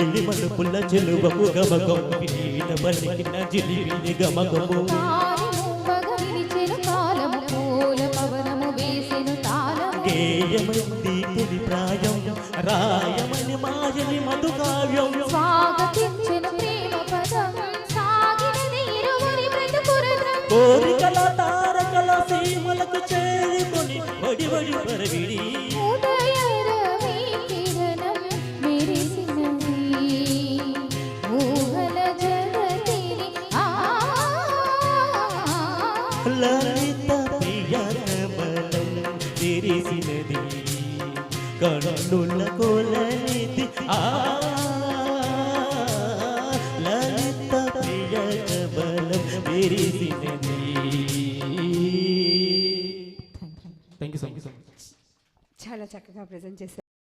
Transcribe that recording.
నీలి మలుపుల చెలువము గమగం వినీల పలికిన జిలిబిలి గమగము గేయమంది తొలి ప్రాయం రాయమని మాయని మధుకావ్యం స్వాగతించిన ప్రేమ పదం సాగినది ఇరువురి బ్రతుకురథం కోరికల తారకల సీమలకు చేరుకొని వడి వడి పరవిడి ఉదయరవి కిరణం మెరిసినది ఊహల జగతిని లలిత ప్రియ కమలం తెరిసినది కన్నుల కొలనిది లలిత ప్రియ కమలం తెరిసినది. Thank you so much. చాలా చక్కగా ప్రెజెంట్ చేశారు.